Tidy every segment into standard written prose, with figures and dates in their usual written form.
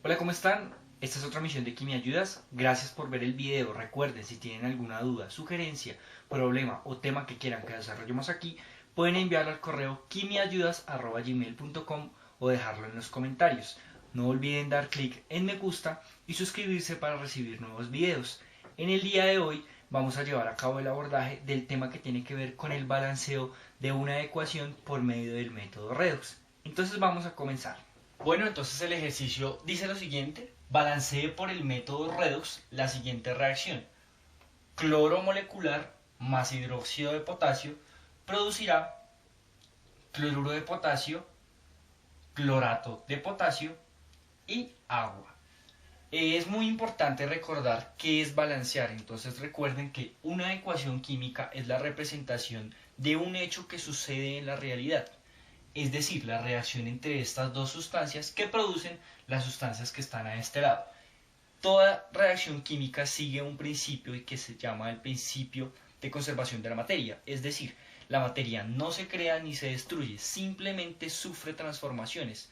Hola, ¿cómo están? Esta es otra misión de Quimia Ayudas. Gracias por ver el video. Recuerden, si tienen alguna duda, sugerencia, problema o tema que quieran que desarrollemos aquí, pueden enviarlo al correo quimiaayudas@gmail.com o dejarlo en los comentarios. No olviden dar clic en me gusta y suscribirse para recibir nuevos videos. En el día de hoy vamos a llevar a cabo el abordaje del tema que tiene que ver con el balanceo de una ecuación por medio del método Redox. Entonces vamos a comenzar. Bueno, entonces el ejercicio dice lo siguiente: balancee por el método Redox la siguiente reacción. Cloro molecular más hidróxido de potasio producirá cloruro de potasio, clorato de potasio y agua. Es muy importante recordar qué es balancear. Entonces recuerden que una ecuación química es la representación de un hecho que sucede en la realidad, es decir, la reacción entre estas dos sustancias que producen las sustancias que están a este lado. Toda reacción química sigue un principio y que se llama el principio de conservación de la materia, es decir, la materia no se crea ni se destruye, simplemente sufre transformaciones.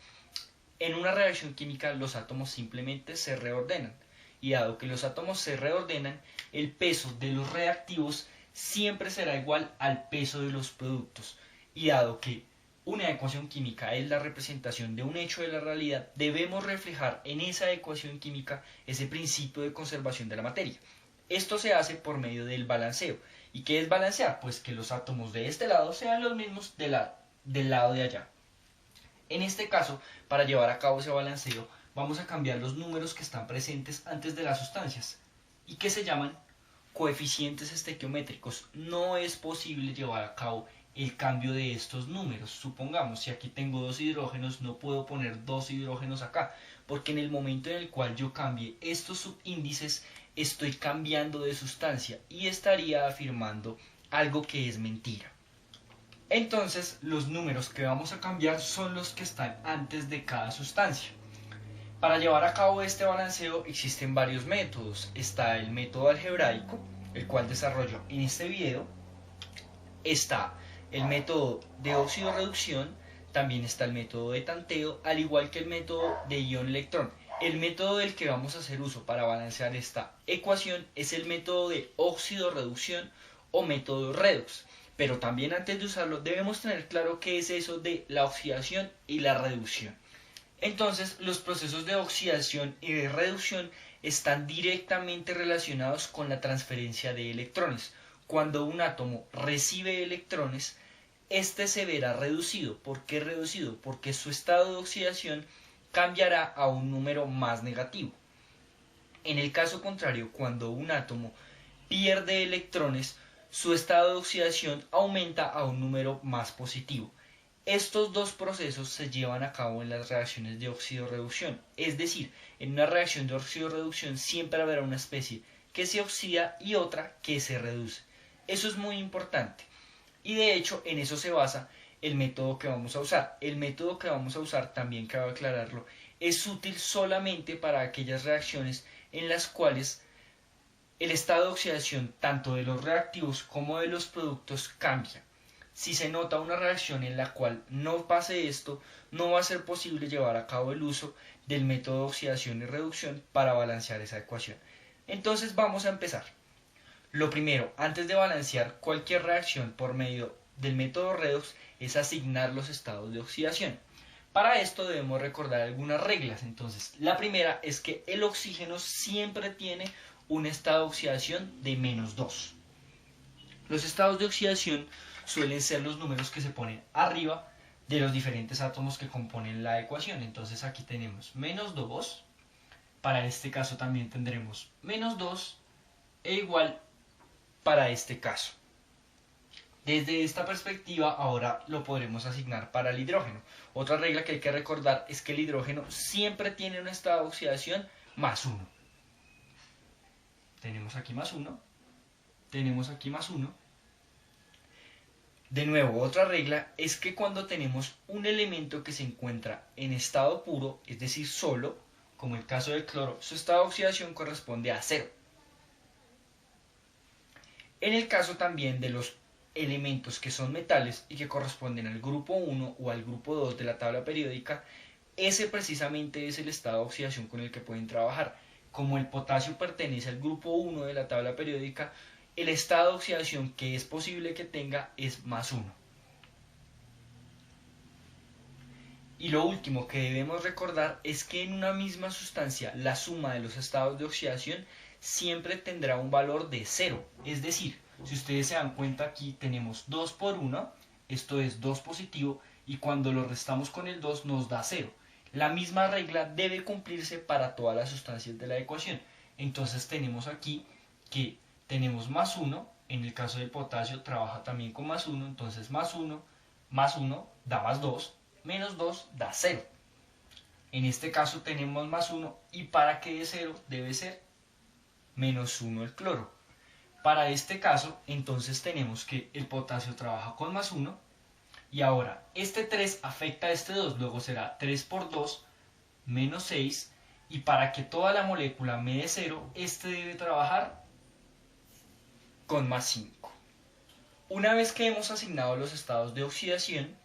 En una reacción química los átomos simplemente se reordenan, y dado que los átomos se reordenan, el peso de los reactivos siempre será igual al peso de los productos, y dado que una ecuación química es la representación de un hecho de la realidad, debemos reflejar en esa ecuación química ese principio de conservación de la materia. Esto se hace por medio del balanceo. ¿Y qué es balancear? Pues que los átomos de este lado sean los mismos del lado de allá. En este caso, para llevar a cabo ese balanceo, vamos a cambiar los números que están presentes antes de las sustancias y que se llaman coeficientes estequiométricos. No es posible llevar a cabo el cambio de estos números. Supongamos, si aquí tengo dos hidrógenos, no puedo poner dos hidrógenos acá, porque en el momento en el cual yo cambie estos subíndices, estoy cambiando de sustancia y estaría afirmando algo que es mentira. Entonces, los números que vamos a cambiar son los que están antes de cada sustancia. Para llevar a cabo este balanceo existen varios métodos. Está el método algebraico, el cual desarrollo en este video. Está el método de óxido-reducción, también está el método de tanteo, al igual que el método de ion-electrón. El método del que vamos a hacer uso para balancear esta ecuación es el método de óxido-reducción o método redox. Pero también antes de usarlo debemos tener claro qué es eso de la oxidación y la reducción. Entonces, los procesos de oxidación y de reducción están directamente relacionados con la transferencia de electrones. Cuando un átomo recibe electrones, este se verá reducido. ¿Por qué reducido? Porque su estado de oxidación cambiará a un número más negativo. En el caso contrario, cuando un átomo pierde electrones, su estado de oxidación aumenta a un número más positivo. Estos dos procesos se llevan a cabo en las reacciones de óxido-reducción, es decir, en una reacción de óxido-reducción siempre habrá una especie que se oxida y otra que se reduce. Eso es muy importante y de hecho en eso se basa el método que vamos a usar. El método que vamos a usar, también cabe aclararlo, es útil solamente para aquellas reacciones en las cuales el estado de oxidación tanto de los reactivos como de los productos cambia. Si se nota una reacción en la cual no pase esto, no va a ser posible llevar a cabo el uso del método de oxidación y reducción para balancear esa ecuación. Entonces vamos a empezar. Lo primero, antes de balancear cualquier reacción por medio del método redox, es asignar los estados de oxidación. Para esto debemos recordar algunas reglas. Entonces, la primera es que el oxígeno siempre tiene un estado de oxidación de -2. Los estados de oxidación suelen ser los números que se ponen arriba de los diferentes átomos que componen la ecuación. Entonces aquí tenemos -2, para este caso también tendremos -2 e igual para este caso. Desde esta perspectiva ahora lo podremos asignar para el hidrógeno. Otra regla que hay que recordar es que el hidrógeno siempre tiene un estado de oxidación +1. Tenemos aquí +1, tenemos aquí +1. De nuevo, otra regla es que cuando tenemos un elemento que se encuentra en estado puro, es decir, solo, como el caso del cloro, su estado de oxidación corresponde a 0. En el caso también de los elementos que son metales y que corresponden al grupo 1 o al grupo 2 de la tabla periódica, ese precisamente es el estado de oxidación con el que pueden trabajar. Como el potasio pertenece al grupo 1 de la tabla periódica, el estado de oxidación que es posible que tenga es +1. Y lo último que debemos recordar es que en una misma sustancia la suma de los estados de oxidación siempre tendrá un valor de 0. Es decir, si ustedes se dan cuenta, aquí tenemos 2 por 1, esto es 2 positivo, y cuando lo restamos con el 2 nos da 0. La misma regla debe cumplirse para todas las sustancias de la ecuación. Entonces tenemos aquí que tenemos +1, en el caso del potasio trabaja también con +1, entonces +1 más 1 da +2, menos 2 da 0. En este caso tenemos +1 y para que dé 0 debe ser -1 el cloro. Para este caso entonces tenemos que el potasio trabaja con +1 y ahora este 3 afecta a este 2, luego será 3 por 2 menos 6 y para que toda la molécula me dé 0, este debe trabajar con +5. Una vez que hemos asignado los estados de oxidación,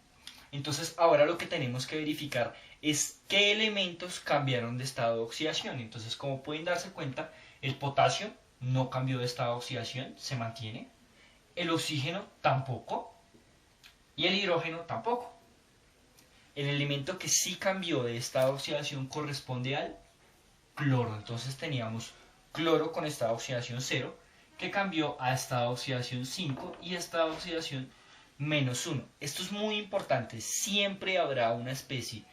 entonces ahora lo que tenemos que verificar es qué elementos cambiaron de estado de oxidación. Entonces, como pueden darse cuenta, el potasio no cambió de estado de oxidación, se mantiene. El oxígeno tampoco. Y el hidrógeno tampoco. El elemento que sí cambió de estado de oxidación corresponde al cloro. Entonces teníamos cloro con estado de oxidación 0, que cambió a estado de oxidación 5 y estado de oxidación -1. Esto es muy importante, siempre habrá una especie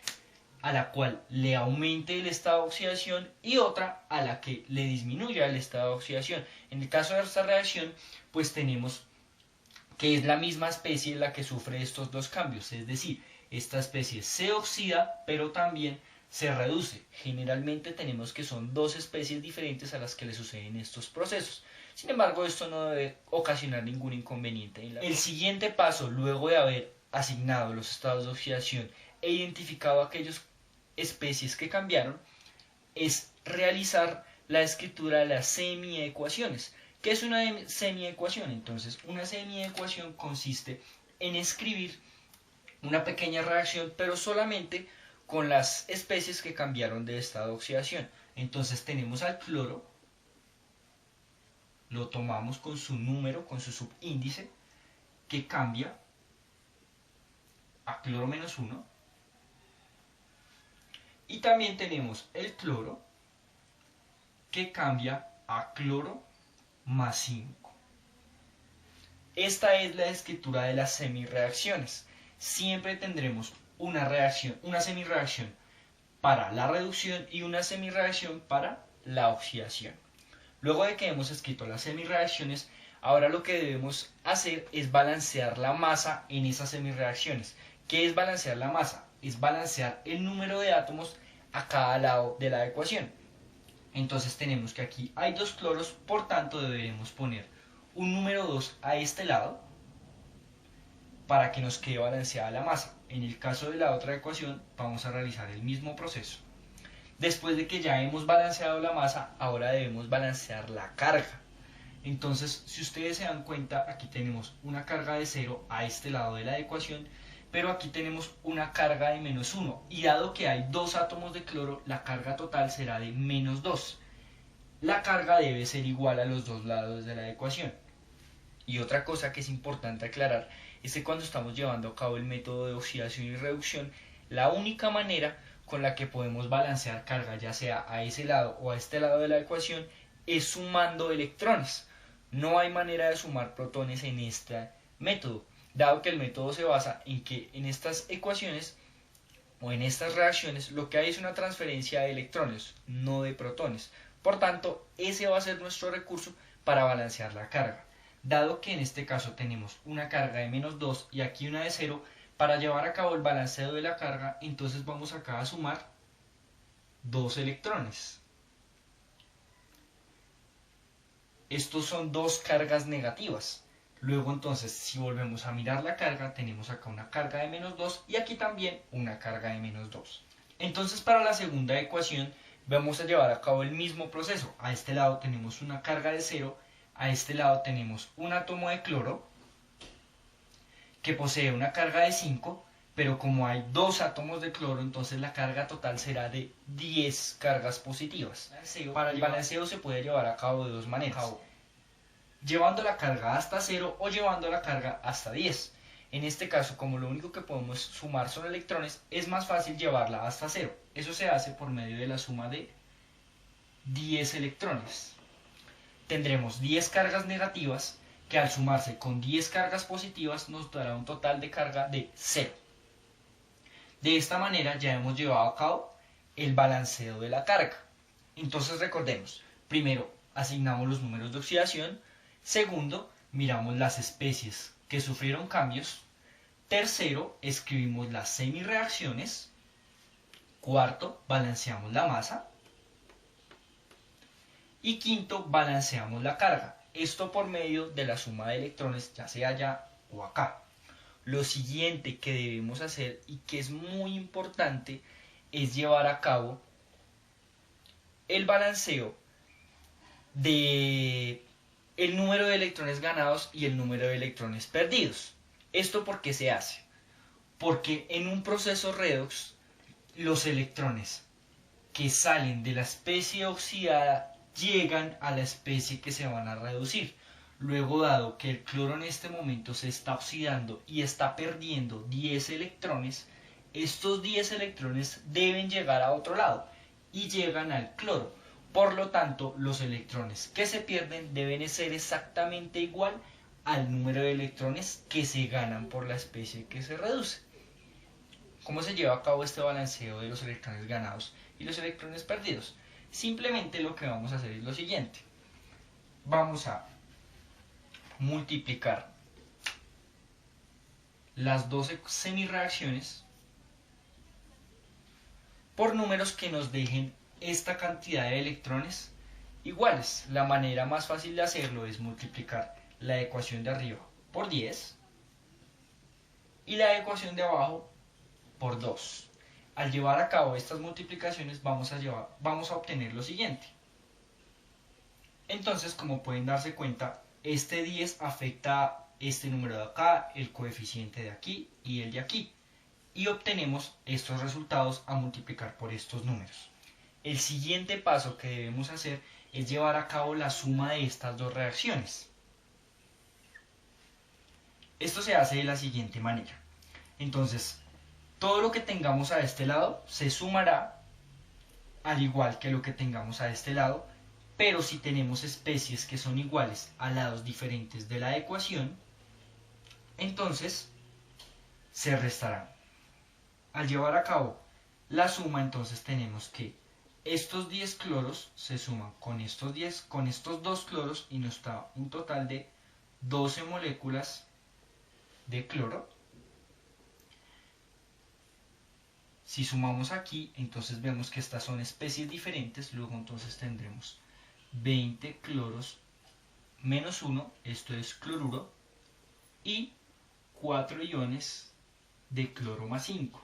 a la cual le aumente el estado de oxidación y otra a la que le disminuya el estado de oxidación. En el caso de esta reacción, pues tenemos que es la misma especie la que sufre estos dos cambios, es decir, esta especie se oxida, pero también se reduce. Generalmente tenemos que son dos especies diferentes a las que le suceden estos procesos. Sin embargo, esto no debe ocasionar ningún inconveniente. El siguiente paso, luego de haber asignado los estados de oxidación e identificado aquellas especies que cambiaron, es realizar la escritura de las semiecuaciones. ¿Qué es una semiecuación? Entonces, una semiecuación consiste en escribir una pequeña reacción, pero solamente con las especies que cambiaron de estado de oxidación. Entonces tenemos al cloro, lo tomamos con su número, con su subíndice, que cambia a cloro -1. Y también tenemos el cloro, que cambia a cloro +5. Esta es la escritura de las semirreacciones. Siempre tendremos una reacción, una semirreacción para la reducción y una semirreacción para la oxidación. Luego de que hemos escrito las semirreacciones, ahora lo que debemos hacer es balancear la masa en esas semirreacciones. ¿Qué es balancear la masa? Es balancear el número de átomos a cada lado de la ecuación. Entonces tenemos que aquí hay 2 cloros, por tanto deberemos poner un número 2 a este lado para que nos quede balanceada la masa. En el caso de la otra ecuación vamos a realizar el mismo proceso. Después de que ya hemos balanceado la masa, ahora debemos balancear la carga. Entonces, si ustedes se dan cuenta, aquí tenemos una carga de 0 a este lado de la ecuación, pero aquí tenemos una carga de -1. Y dado que hay 2 átomos de cloro, la carga total será de -2. La carga debe ser igual a los dos lados de la ecuación. Y otra cosa que es importante aclarar es que cuando estamos llevando a cabo el método de oxidación y reducción, la única manera con la que podemos balancear carga, ya sea a ese lado o a este lado de la ecuación, es sumando electrones. No hay manera de sumar protones en este método, dado que el método se basa en que en estas ecuaciones o en estas reacciones lo que hay es una transferencia de electrones, no de protones. Por tanto, ese va a ser nuestro recurso para balancear la carga. Dado que en este caso tenemos una carga de -2 y aquí una de 0, para llevar a cabo el balanceo de la carga, entonces vamos acá a sumar 2 electrones. Estos son 2 cargas negativas. Luego entonces, si volvemos a mirar la carga, tenemos acá una carga de -2 y aquí también una carga de -2. Entonces, para la segunda ecuación, vamos a llevar a cabo el mismo proceso. A este lado tenemos una carga de 0, a este lado tenemos un átomo de cloro que posee una carga de 5, pero como hay 2 átomos de cloro, entonces la carga total será de 10 cargas positivas. Para el balanceo se puede llevar a cabo de dos maneras: llevando la carga hasta 0 o llevando la carga hasta 10. En este caso, como lo único que podemos sumar son electrones, es más fácil llevarla hasta 0. Eso se hace por medio de la suma de 10 electrones. Tendremos 10 cargas negativas que al sumarse con 10 cargas positivas nos dará un total de carga de 0. De esta manera ya hemos llevado a cabo el balanceo de la carga. Entonces recordemos, primero asignamos los números de oxidación, segundo miramos las especies que sufrieron cambios, tercero escribimos las semirreacciones, cuarto balanceamos la masa y quinto balanceamos la carga. Esto por medio de la suma de electrones, ya sea allá o acá. Lo siguiente que debemos hacer y que es muy importante es llevar a cabo el balanceo de el número de electrones ganados y el número de electrones perdidos. ¿Esto por qué se hace? Porque en un proceso redox los electrones que salen de la especie oxidada llegan a la especie que se van a reducir. Luego, dado que el cloro en este momento se está oxidando y está perdiendo 10 electrones, estos 10 electrones deben llegar a otro lado y llegan al cloro. Por lo tanto, los electrones que se pierden deben ser exactamente igual al número de electrones que se ganan por la especie que se reduce. ¿Cómo se lleva a cabo este balanceo de los electrones ganados y los electrones perdidos? Simplemente lo que vamos a hacer es lo siguiente. Vamos a multiplicar las 12 semirreacciones por números que nos dejen esta cantidad de electrones iguales. La manera más fácil de hacerlo es multiplicar la ecuación de arriba por 10 y la ecuación de abajo por 2. Al llevar a cabo estas multiplicaciones vamos a obtener lo siguiente. Entonces, como pueden darse cuenta, este 10 afecta a este número de acá, el coeficiente de aquí y el de aquí. Y obtenemos estos resultados a multiplicar por estos números. El siguiente paso que debemos hacer es llevar a cabo la suma de estas dos reacciones. Esto se hace de la siguiente manera. Entonces, todo lo que tengamos a este lado se sumará al igual que lo que tengamos a este lado, pero si tenemos especies que son iguales a lados diferentes de la ecuación, entonces se restarán. Al llevar a cabo la suma, entonces tenemos que estos 10 cloros se suman con estos 2 cloros y nos da un total de 12 moléculas de cloro. Si sumamos aquí, entonces vemos que estas son especies diferentes, luego entonces tendremos 20 cloros menos 1, esto es cloruro, y 4 iones de cloro más 5.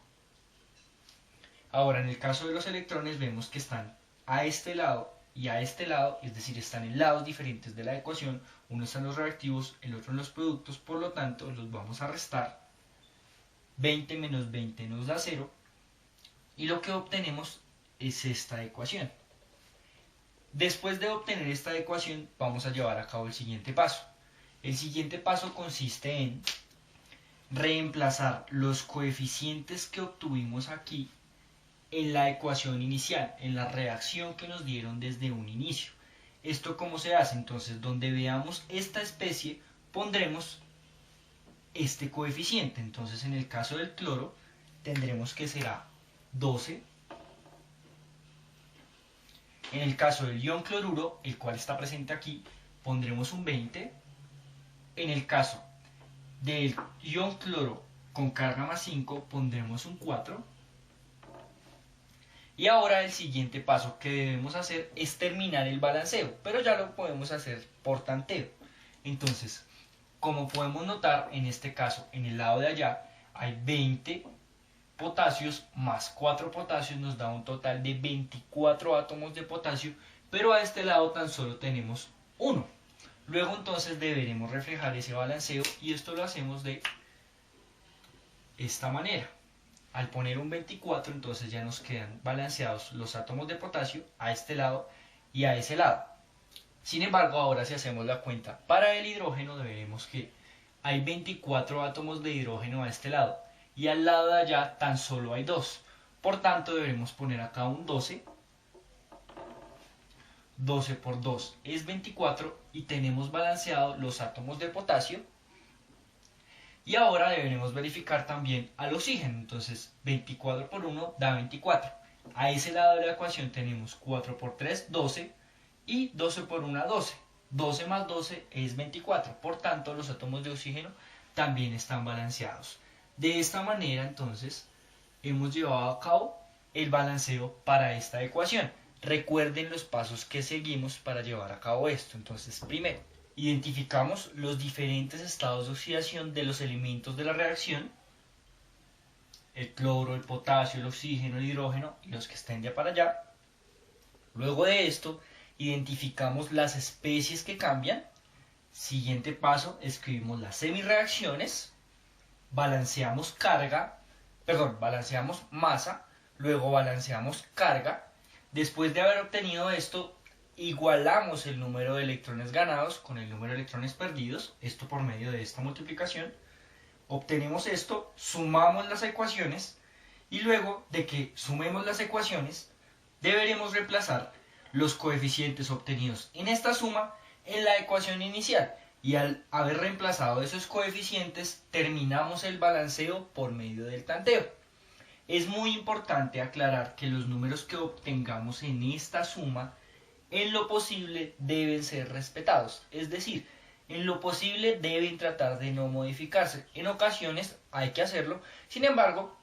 Ahora, en el caso de los electrones vemos que están a este lado y a este lado, es decir, están en lados diferentes de la ecuación, uno está en los reactivos, el otro en los productos, por lo tanto los vamos a restar. 20 menos 20 nos da 0 y lo que obtenemos es esta ecuación. Después de obtener esta ecuación vamos a llevar a cabo el siguiente paso. El siguiente paso consiste en reemplazar los coeficientes que obtuvimos aquí en la ecuación inicial, en la reacción que nos dieron desde un inicio. ¿Esto cómo se hace? Entonces, donde veamos esta especie, pondremos este coeficiente. Entonces, en el caso del cloro, tendremos que será 12. En el caso del ion cloruro, el cual está presente aquí, pondremos un 20. En el caso del ion cloro con carga más 5, pondremos un 4. Y ahora el siguiente paso que debemos hacer es terminar el balanceo, pero ya lo podemos hacer por tanteo. Entonces, como podemos notar, en este caso, en el lado de allá, hay 20 potasios más 4 potasios, nos da un total de 24 átomos de potasio, pero a este lado tan solo tenemos 1. Luego entonces deberemos reflejar ese balanceo y esto lo hacemos de esta manera. Al poner un 24, entonces ya nos quedan balanceados los átomos de potasio a este lado y a ese lado. Sin embargo, ahora si hacemos la cuenta para el hidrógeno, veremos que hay 24 átomos de hidrógeno a este lado y al lado de allá tan solo hay 2. Por tanto, deberemos poner acá un 12. 12 por 2 es 24 y tenemos balanceados los átomos de potasio. Y ahora deberemos verificar también al oxígeno. Entonces 24 por 1 da 24. A ese lado de la ecuación tenemos 4 por 3, 12 y 12 por 1, 12. 12 más 12 es 24. Por tanto, los átomos de oxígeno también están balanceados. De esta manera, entonces, hemos llevado a cabo el balanceo para esta ecuación. Recuerden los pasos que seguimos para llevar a cabo esto. Entonces, primero, identificamos los diferentes estados de oxidación de los elementos de la reacción, el cloro, el potasio, el oxígeno, el hidrógeno y los que estén de para allá. Luego de esto, identificamos las especies que cambian. Siguiente paso, escribimos las semireacciones, balanceamos masa, luego balanceamos carga. Después de haber obtenido esto, igualamos el número de electrones ganados con el número de electrones perdidos, esto por medio de esta multiplicación. Obtenemos esto, sumamos las ecuaciones y luego de que sumemos las ecuaciones, deberemos reemplazar los coeficientes obtenidos en esta suma en la ecuación inicial. Y al haber reemplazado esos coeficientes, terminamos el balanceo por medio del tanteo. Es muy importante aclarar que los números que obtengamos en esta suma, en lo posible, deben ser respetados. Es decir, en lo posible deben tratar de no modificarse. En ocasiones hay que hacerlo. Sin embargo,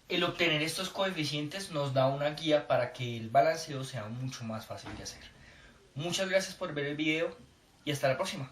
el obtener estos coeficientes nos da una guía para que el balanceo sea mucho más fácil de hacer. Muchas gracias por ver el video y hasta la próxima.